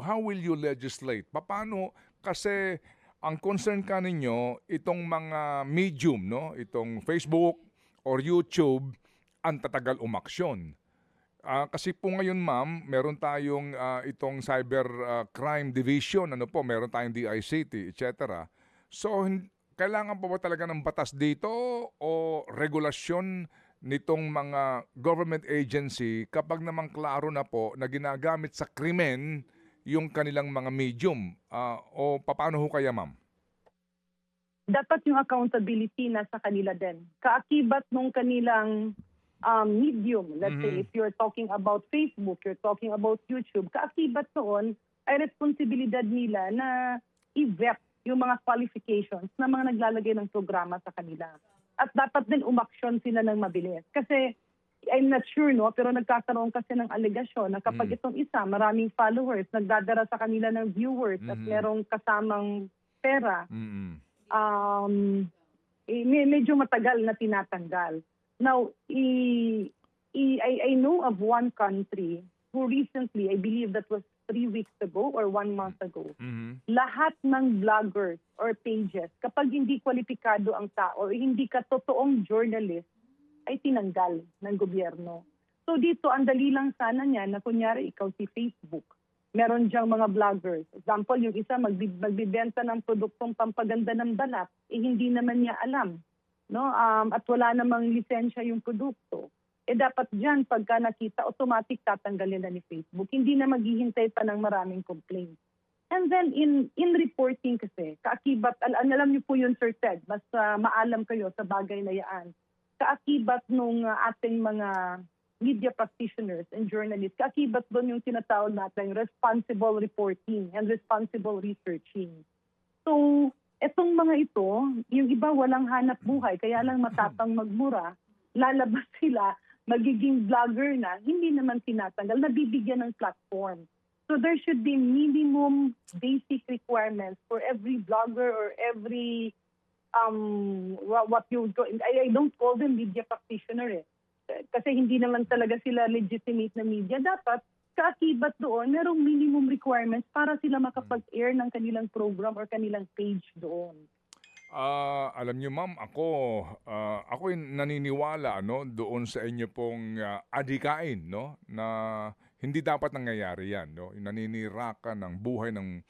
how will you legislate? Paano kasi ang concern ka ninyo itong mga medium, no? Itong Facebook or YouTube ang tatagal umaksyon. Kasi po ngayon ma'am, meron tayong itong cyber crime division, ano po, meron tayong DICT, etc. So kailangan pa ba talaga ng batas dito o regulasyon nitong mga government agency kapag namang klaro na po na ginagamit sa krimen yung kanilang mga medium? O paano ho kaya ma'am? Dapat yung accountability nasa kanila din. Kaakibat nung kanilang medium. Let's say if you're talking about Facebook, you're talking about YouTube, kaakibat noon ay responsibilidad nila na i-vet yung mga qualifications ng mga naglalagay ng programa sa kanila. At dapat din umaksyon sila ng mabilis. Kasi I'm not sure, no, pero nagkakaroon kasi ng alegasyon na kapag itong isa, maraming followers, nagdadala sa kanila ng viewers at merong kasamang pera, medyo matagal na tinatanggal. Now, I know of one country who recently, I believe that was 3 weeks ago or 1 month ago, lahat ng vloggers or pages, kapag hindi kwalipikado ang tao o hindi ka totoong journalist, ay tinanggal ng gobyerno. So dito, ang dali lang sana niya na kunyari ikaw si Facebook, meron diyang mga vloggers. Example, yung isa magbibenta ng produktong pampaganda ng balat, hindi naman niya alam. No, at wala namang lisensya yung produkto. Dapat diyan pagka nakita, automatic tatanggalin na ni Facebook. Hindi na maghihintay pa ng maraming complaints. And then in reporting kasi, kaakibat, alam niyo po yun Sir Ted, mas maalam kayo sa bagay na yan. Kaakibat nung ating mga media practitioners and journalists, kaakibat doon yung tinatawag natin responsible reporting and responsible researching. So, etong mga ito, yung iba walang hanap buhay, kaya lang matatang magmura, lalabas sila, magiging vlogger na, hindi naman tinatanggal, nabibigyan ng platform. So there should be minimum basic requirements for every vlogger or every, I don't call them media practitioner kasi hindi naman talaga sila legitimate na media. Dapat kaakibat doon, merong minimum requirements para sila makapag-air ng kanilang program or kanilang page doon. Alam niyo ma'am, ako naniniwala doon sa inyo pong adhikain na hindi dapat nangyayari yan, naninirakan ng buhay ng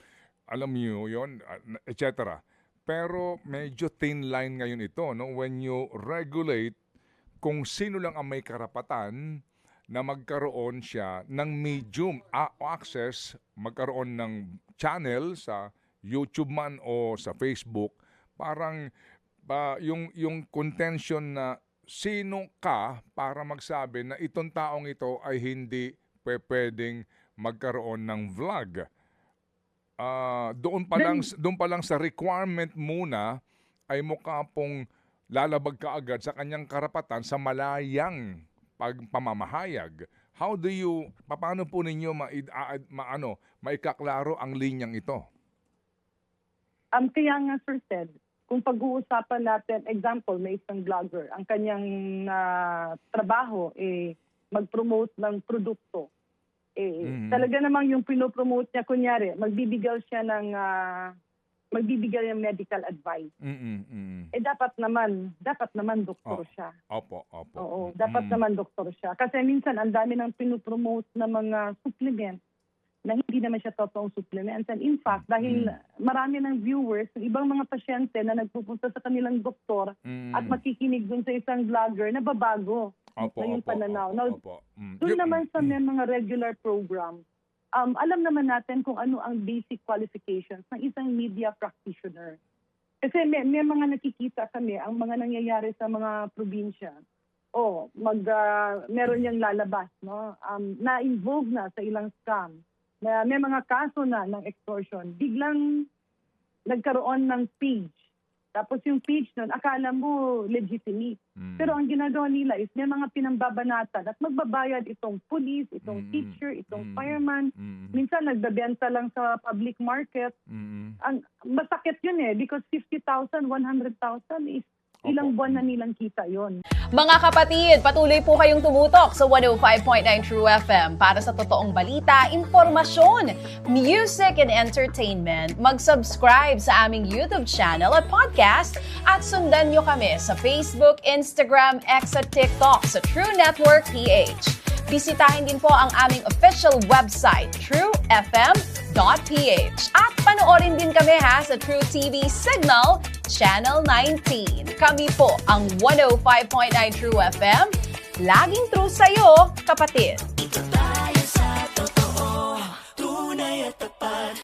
alam niyo yon, etc. Pero medyo thin line ngayon ito when you regulate kung sino lang ang may karapatan na magkaroon siya ng medium access, magkaroon ng channel sa YouTube man o sa Facebook, parang yung contention na sino ka para magsabi na itong taong ito ay hindi pwedeng magkaroon ng vlog. Doon pa lang sa requirement muna ay mukha pong lalabag ka agad sa kanyang karapatan sa malayang pamamahayag. Paano po ninyo maikaklaro ang linyang ito? Kaya nga Sir Ted, kung pag-uusapan natin, example, may isang vlogger, ang kanyang trabaho mag-promote ng produkto. Talaga namang yung pinopromote niya, kunyari, magbibigay ng medical advice. Dapat naman doktor siya. Opo. Oo, dapat naman doktor siya. Kasi minsan, ang dami ng pinopromote na mga supplements na hindi naman siya totoong supplements. And in fact, dahil marami ng viewers, ibang mga pasyente na nagpupunta sa kanilang doktor at makikinig dun sa isang vlogger, nababago na yung pananaw. Doon naman sa may mga regular program, alam naman natin kung ano ang basic qualifications ng isang media practitioner. Kasi may mga nakikita kami, ang mga nangyayari sa mga probinsya, meron niyang lalabas, na-involve na sa ilang scam, na may mga kaso na ng extortion, biglang nagkaroon ng page. Tapos yung page nun, akala mo legitimate. Pero ang ginagawa nila is may mga pinambabanatan at magbabayad itong police, itong teacher, itong fireman. Minsan nagbebenta lang sa public market. Masakit yun because 50,000, 100,000 is Ilang buwan na nilang kita yon. Mga kapatid, patuloy po kayong tumutok sa 105.9 True FM para sa totoong balita, impormasyon, music and entertainment. Mag-subscribe sa aming YouTube channel at podcast at sundan nyo kami sa Facebook, Instagram, X at TikTok sa True Network PH. Bisitahin din po ang aming official website, truefm.ph. At panoorin din kami sa True TV Signal, Channel 19. Kami po ang 105.9 True FM. Laging true sa'yo, kapatid.